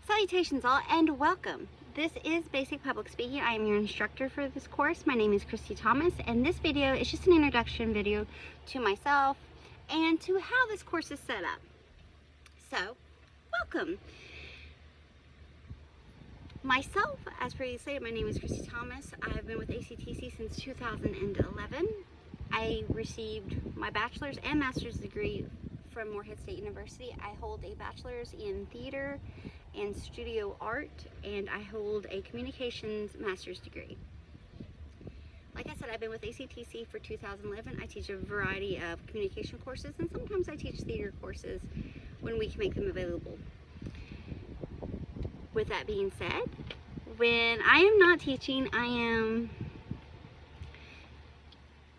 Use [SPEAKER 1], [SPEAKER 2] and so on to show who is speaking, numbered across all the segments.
[SPEAKER 1] Salutations all and welcome. This is Basic Public Speaking. I am your instructor for this course. My name is Christy Thomas, and this video is just an introduction video to myself and to how this course is set up. So, welcome. Myself, as previously stated, my name is Christy Thomas. I've been with ACTC since 2011. I received my bachelor's and master's degree from Morehead State University. I hold a bachelor's in theater and studio art, and I hold a communications master's degree. Like I said, I've been with ACTC for 2011. I teach a variety of communication courses, and sometimes I teach theater courses when we can make them available. With that being said, when I am not teaching, I am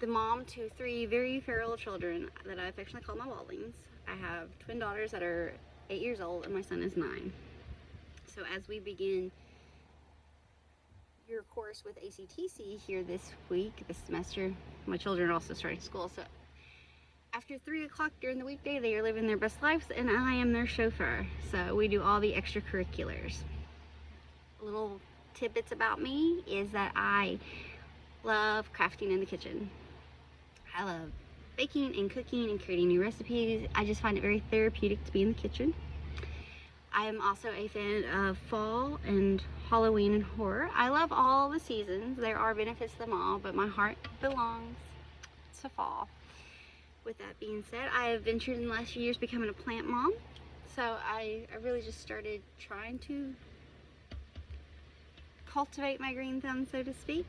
[SPEAKER 1] the mom to 3 very feral children that I affectionately call my Wallings. I have twin daughters that are 8 years old, and my son is 9. So as we begin your course with ACTC here this semester, my children are also starting school. So after 3 o'clock during the weekday, they are living their best lives, and I am their chauffeur. So we do all the extracurriculars. Little tidbits about me is that I love crafting in the kitchen. I love baking and cooking and creating new recipes. I just find it very therapeutic to be in the kitchen. I am also a fan of fall and Halloween and horror. I love all the seasons. There are benefits to them all, but my heart belongs to fall. With that being said, I have ventured in the last few years becoming a plant mom. So I really just started trying to cultivate my green thumb, so to speak.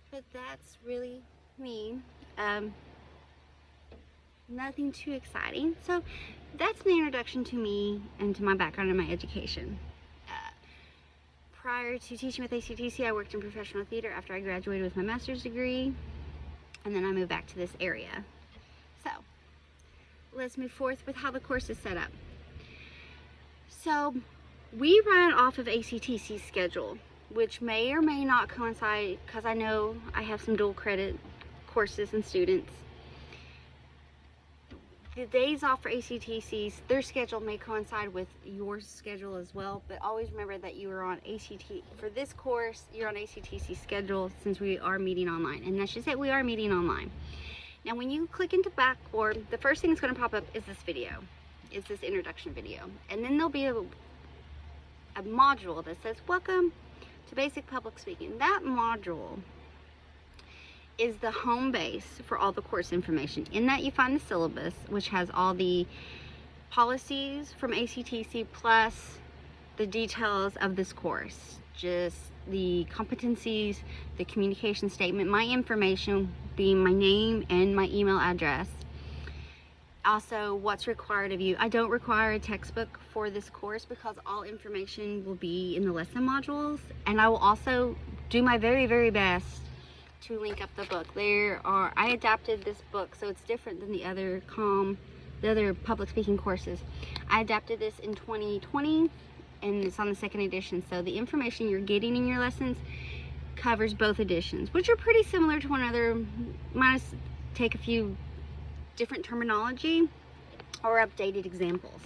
[SPEAKER 1] But that's really me. Nothing too exciting. So that's the introduction to me and to my background and my education. Prior to teaching with ACTC, I worked in professional theater after I graduated with my master's degree, and then I moved back to this area. So let's move forth with how the course is set up. So we run off of ACTC's schedule, which may or may not coincide, because I know I have some dual credit courses and students. The days off for ACTC's, their schedule may coincide with your schedule as well, but always remember that you are on for this course, you're on ACTC's schedule, since we are meeting online. And that's just it, we are meeting online. Now when you click into Blackboard, the first thing that's going to pop up is this video, is this introduction video. And then there'll be a module that says, welcome to Basic Public Speaking. That module is the home base for all the course information. In that you find the syllabus, which has all the policies from ACTC plus the details of this course, just the competencies, the communication statement, my information being my name and my email address. Also, what's required of you. I don't require a textbook for this course because all information will be in the lesson modules, and I will also do my very, very best to link up the book. I adapted this book, so it's different than the other public speaking courses. I adapted this in 2020, and it's on the 2nd edition, so the information you're getting in your lessons covers both editions, which are pretty similar to one another, minus take a few different terminology or updated examples.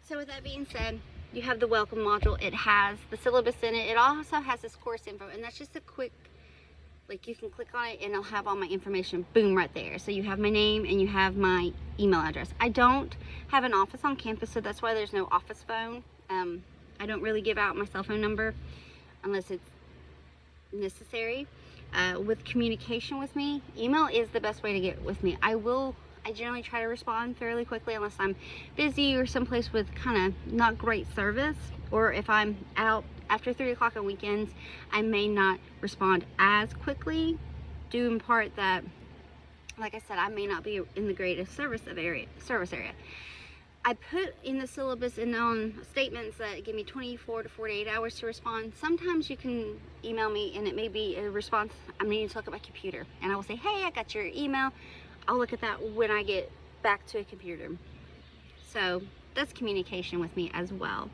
[SPEAKER 1] So with that being said, you have the welcome module. It has the syllabus in it. It also has this course info, and that's just a quick, like, you can click on it and it'll have all my information, boom, right there. So you have my name and you have my email address. I don't have an office on campus, so that's why there's no office phone. I don't really give out my cell phone number unless it's necessary. With communication with me, email is the best way to get with me. I generally try to respond fairly quickly unless I'm busy or someplace with kind of not great service, or if I'm out after 3 o'clock on weekends, I may not respond as quickly, due in part that, like I said, I may not be in the greatest service area. I put in the syllabus and on statements that give me 24 to 48 hours to respond. Sometimes you can email me and it may be a response I'm needing to look at my computer, and I will say, hey, I got your email. I'll look at that when I get back to a computer. So that's communication with me as well.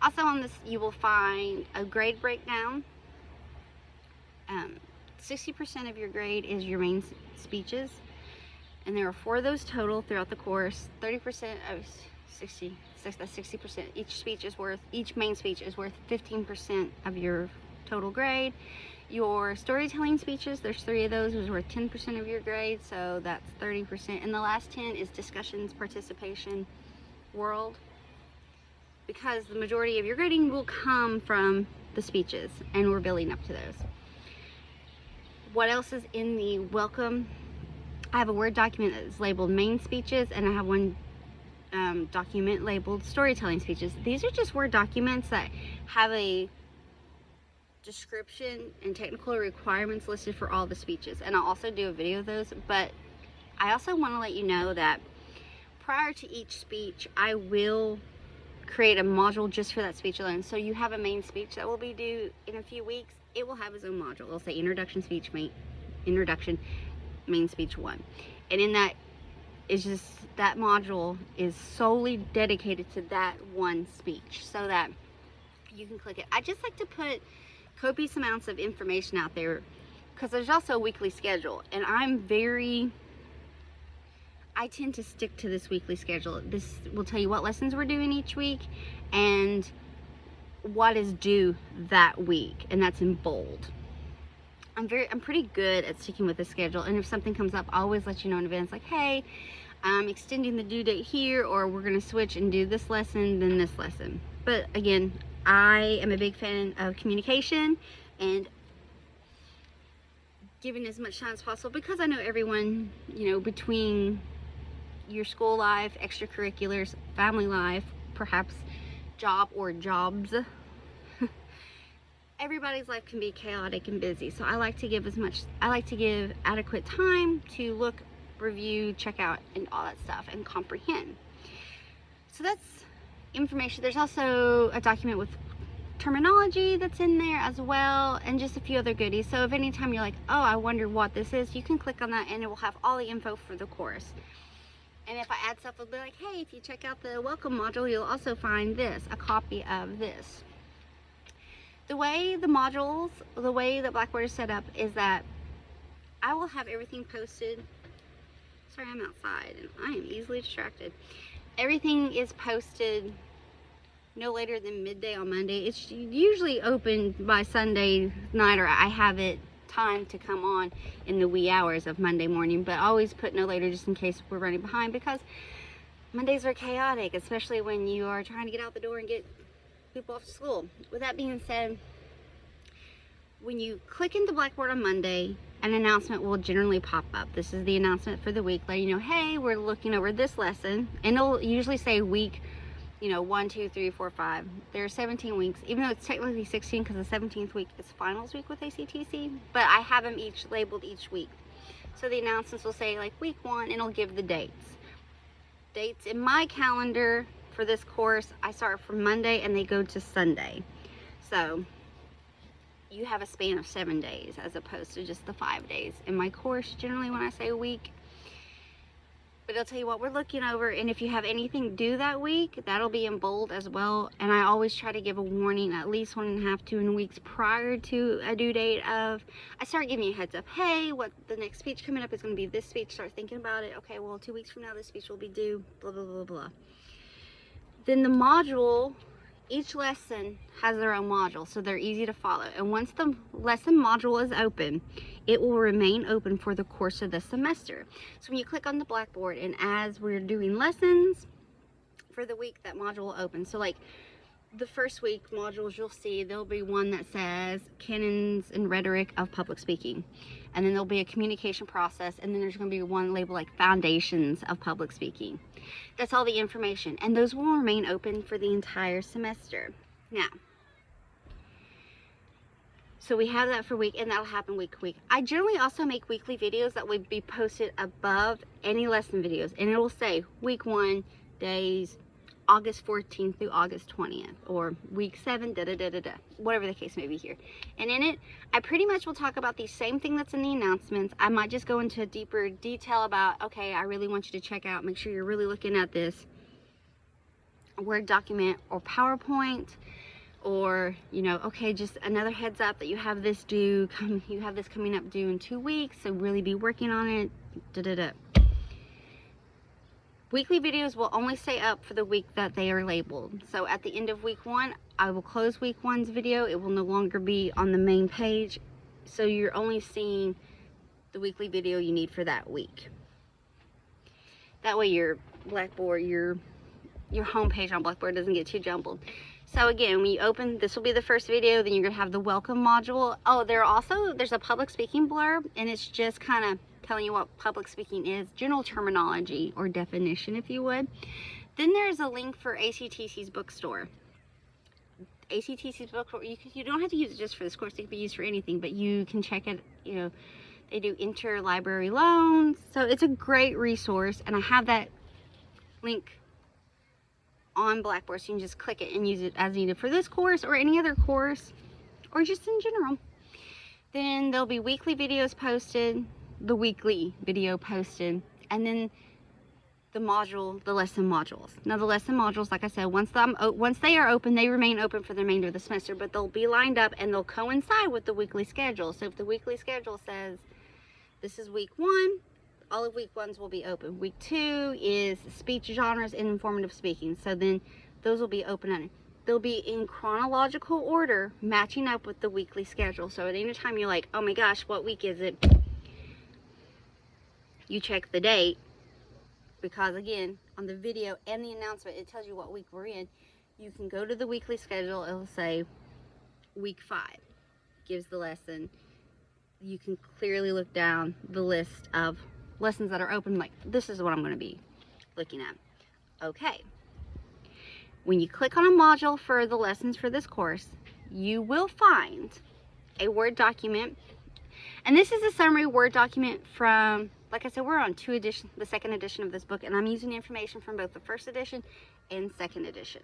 [SPEAKER 1] Also on this, you will find a grade breakdown. 60% of your grade is your main speeches, and there are 4 of those total throughout the course. 30% of that's 60%. Each main speech is worth 15% of your total grade. Your storytelling speeches, there's 3 of those, is worth 10% of your grade, so that's 30%. And the last 10 is discussions, participation, world, because the majority of your grading will come from the speeches, and we're building up to those. What else is in the welcome? I have a Word document that is labeled main speeches, and I have one document labeled storytelling speeches. These are just Word documents that have a description and technical requirements listed for all the speeches, and I'll also do a video of those. But I also want to let you know that prior to each speech, I will create a module just for that speech alone. So you have a main speech that will be due in a few weeks. It will have its own module. It'll say introduction speech, main speech 1, and in that is just, that module is solely dedicated to that one speech, so that you can click it. I just like to put copious amounts of information out there, because there's also a weekly schedule, and I tend to stick to this weekly schedule. This will tell you what lessons we're doing each week and what is due that week, and that's in bold. I'm pretty good at sticking with the schedule, and if something comes up, I always let you know in advance, like, hey, I'm extending the due date here, or we're going to switch and do this lesson, then this lesson. But again, I am a big fan of communication and giving as much time as possible, because I know everyone, you know, between your school life, extracurriculars, family life, perhaps job or jobs, everybody's life can be chaotic and busy. So I like to give adequate time to look, review, check out, and all that stuff, and comprehend. So that's information. There's also a document with terminology that's in there as well, and just a few other goodies. So if anytime you're like, oh, I wonder what this is, you can click on that and it will have all the info for the course. And if I add stuff, it'll be like, hey, if you check out the welcome module, you'll also find this, a copy of this. The way that Blackboard is set up is that I will have everything posted. Sorry, I'm outside and I am easily distracted. Everything is posted no later than midday on Monday. It's usually open by Sunday night, or I have it timed to come on in the wee hours of Monday morning, but I always put no later just in case we're running behind, because Mondays are chaotic, especially when you are trying to get out the door and get people off to school. With that being said, when you click into Blackboard on Monday, an announcement will generally pop up. This is the announcement for the week, letting you know, hey, we're looking over this lesson, and it'll usually say week, you know, 1, 2, 3, 4, 5. There are 17 weeks, even though it's technically 16, because the 17th week is finals week with ACTC, but I have them each labeled each week. So the announcements will say like week 1, and it'll give the dates. Dates in my calendar for this course, I start from Monday and they go to Sunday. So you have a span of 7 days as opposed to just the 5 days. In my course, generally when I say a week, but it'll tell you what we're looking over, and if you have anything due that week, that'll be in bold as well. And I always try to give a warning at least 1.5 to 2 weeks prior to a due date of, I start giving you a heads up, hey, what the next speech coming up is going to be this speech, start thinking about it. Okay, well, 2 weeks from now this speech will be due, blah, blah, blah, blah. Then the module, each lesson has their own module, so they're easy to follow. And once the lesson module is open, it will remain open for the course of the semester. So when you click on the Blackboard, and as we're doing lessons for the week, that module will open. So like the first week modules, you'll see there'll be one that says canons and rhetoric of public speaking, and then there'll be a communication process, and then there's going to be one labeled like foundations of public speaking. That's all the information, and those will remain open for the entire semester. Now, so we have that for week, and that'll happen week to week. I generally also make weekly videos that would be posted above any lesson videos, and it will say week 1 days August 14th through August 20th, or week 7, whatever the case may be here. And in it, I pretty much will talk about the same thing that's in the announcements. I might just go into a deeper detail about, okay, I really want you to check out, make sure you're really looking at this Word document or PowerPoint, or, you know, okay, just another heads up that you have this coming up due in 2 weeks, so really be working on it, Weekly videos will only stay up for the week that they are labeled. So at the end of week 1, I will close week 1's video. It will no longer be on the main page. So you're only seeing the weekly video you need for that week. That way your Blackboard, your home page on Blackboard doesn't get too jumbled. So again, when you open, this will be the first video, then you're gonna have the welcome module. Oh, there's a public speaking blurb, and it's just kind of telling you what public speaking is, general terminology or definition, if you would. Then there's a link for ACTC's bookstore. ACTC's bookstore, you don't have to use it just for this course, it can be used for anything, but you can check it, you know, they do interlibrary loans, so it's a great resource, and I have that link on Blackboard, so you can just click it and use it as needed for this course or any other course, or just in general. Then there'll be weekly videos posted, the weekly video posted, and then the lesson modules. Now the lesson modules, like I said, once they are open, they remain open for the remainder of the semester, but they'll be lined up and they'll coincide with the weekly schedule. So if the weekly schedule says this is week 1, all of week 1's will be open. Week 2 is speech genres and informative speaking. So then those will be open. They'll be in chronological order, matching up with the weekly schedule. So at any time you're like, oh my gosh, what week is it? You check the date, because again, on the video and the announcement, it tells you what week we're in. You can go to the weekly schedule. It'll say week 5, gives the lesson. You can clearly look down the list of lessons that are open, like this is what I'm going to be looking at. Okay, when you click on a module for the lessons for this course, you will find a Word document, and this is a summary Word document from, like I said, we're on the second edition of this book, and I'm using information from both the first edition and second edition.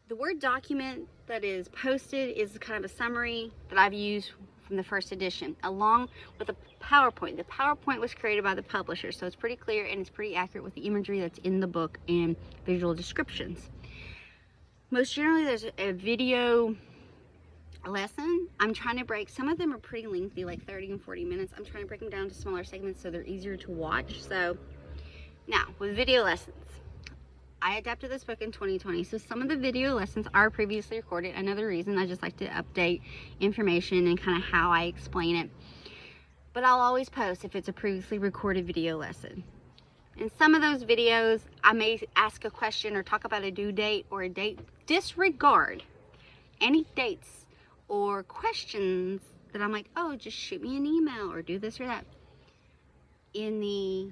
[SPEAKER 1] The Word document that is posted is kind of a summary that I've used from the first edition, along with a PowerPoint. The PowerPoint was created by the publisher, so it's pretty clear and it's pretty accurate with the imagery that's in the book and visual descriptions. Most generally, there's a video lesson. I'm trying to break, some of them are pretty lengthy, like 30 and 40 minutes. I'm trying to break them down to smaller segments so they're easier to watch. So now, with video lessons, I adapted this book in 2020, so some of the video lessons are previously recorded. Another reason, I just like to update information and kind of how I explain it. But I'll always post if it's a previously recorded video lesson. In some of those videos, I may ask a question or talk about a due date or a date. Disregard any dates or questions that I'm like, oh, just shoot me an email or do this or that in the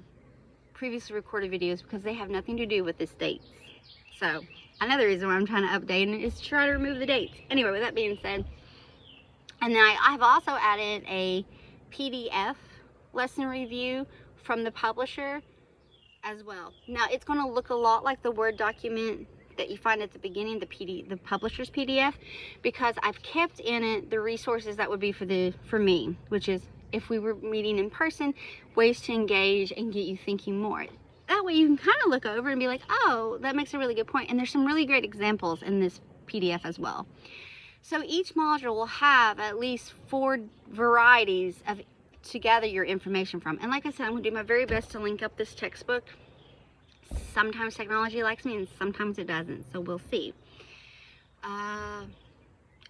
[SPEAKER 1] previously recorded videos, because they have nothing to do with this date. So another reason why I'm trying to update it is to try to remove the dates. Anyway, with that being said, and then I've also added a PDF lesson review from the publisher as well. Now it's going to look a lot like the Word document that you find at the beginning, the publisher's PDF, because I've kept in it the resources that would be for me, which is, if we were meeting in person, ways to engage and get you thinking more. That way you can kind of look over and be like, oh, that makes a really good point. And there's some really great examples in this PDF as well. So each module will have at least 4 varieties to gather your information from. And like I said, I'm going to do my very best to link up this textbook. Sometimes technology likes me and sometimes it doesn't, so we'll see.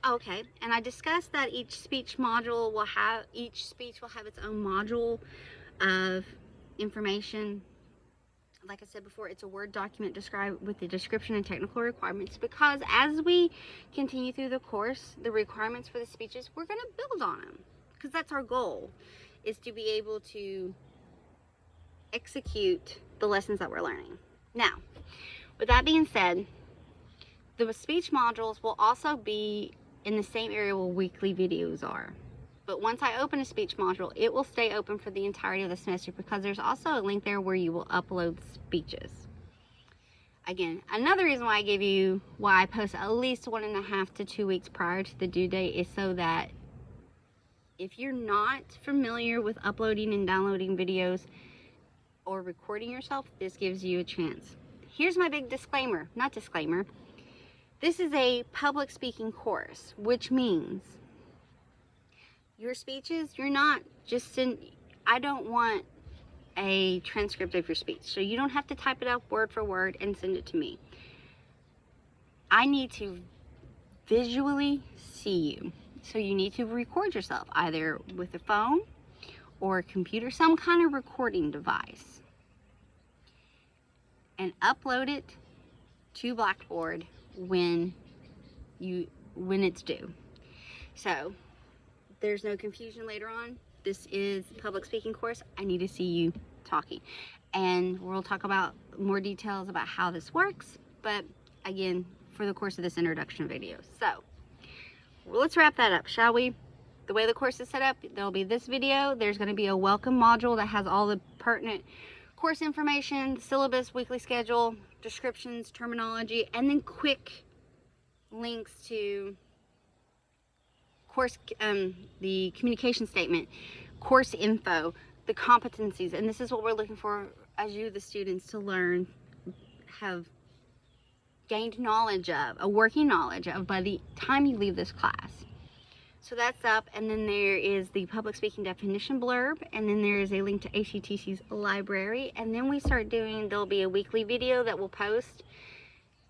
[SPEAKER 1] Okay, and I discussed that each speech will have its own module of information. Like I said before, it's a Word document described with the description and technical requirements, because as we continue through the course, the requirements for the speeches, we're going to build on them, because that's our goal, is to be able to execute the lessons that we're learning. Now, with that being said, the speech modules will also be in the same area where weekly videos are. But once I open a speech module, it will stay open for the entirety of the semester, because there's also a link there where you will upload speeches. Again, another reason why I post at least 1.5 to 2 weeks prior to the due date is so that if you're not familiar with uploading and downloading videos or recording yourself, this gives you a chance. Here's my big disclaimer, not disclaimer. This is a public speaking course, which means your speeches, you're not just I don't want a transcript of your speech. So you don't have to type it up word for word and send it to me. I need to visually see you. So you need to record yourself either with a phone or a computer, some kind of recording device, and upload it to Blackboard when it's due. So there's no confusion later on. This is public speaking course. I need to see you talking, and we'll talk about more details about how this works, but again, for the course of this introduction video. So well, let's wrap that up, shall we? The way the course is set up, there'll be this video. There's going to be a welcome module that has all the pertinent course information, syllabus, weekly schedule, descriptions, terminology, and then quick links to course, the communication statement, course info, the competencies, and this is what we're looking for as you, the students, to learn, have gained knowledge of, a working knowledge of by the time you leave this class. So that's up, and then there is the public speaking definition blurb, and then there is a link to ACTC's library, and then we start doing, there'll be a weekly video that we'll post,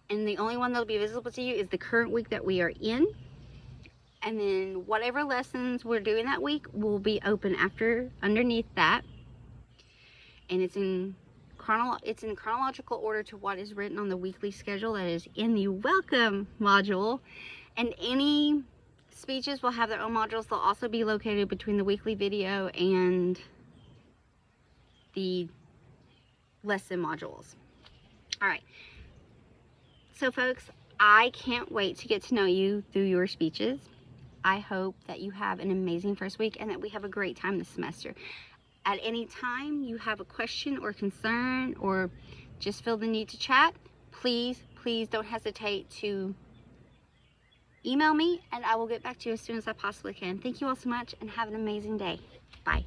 [SPEAKER 1] and the only one that'll be visible to you is the current week that we are in, and then whatever lessons we're doing that week will be open underneath that, and it's in chronological order to what is written on the weekly schedule that is in the welcome module, and any speeches will have their own modules. They'll also be located between the weekly video and the lesson modules. All right. So folks, I can't wait to get to know you through your speeches. I hope that you have an amazing first week and that we have a great time this semester. At any time you have a question or concern or just feel the need to chat, please don't hesitate to email me, and I will get back to you as soon as I possibly can. Thank you all so much, and have an amazing day. Bye.